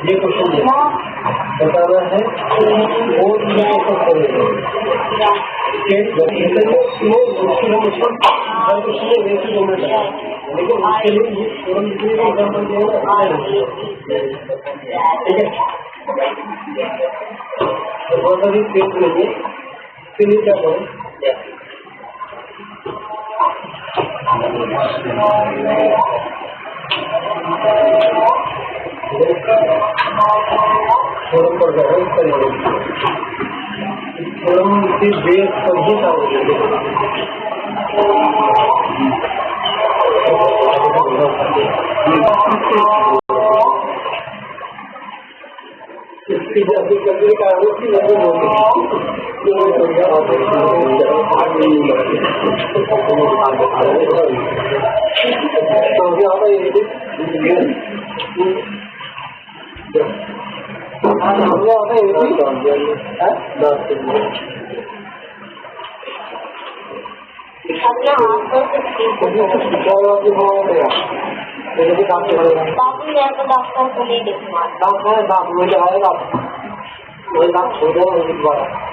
ये क्वेश्चन बताना है वो लेकिन उसके लिए एग्जाम्पल दिया ठीक है। तो बहुत सारी पेज लेंगे इसके लिए क्या करें फोरम पर जाए इस तरीके फोरम की बेस पर ही काम इसकी जाति करने का आरोपी नहीं होगी डॉक्टर को नहीं देखना डॉक्टर मुझे आएगा वही बात छोड़ देना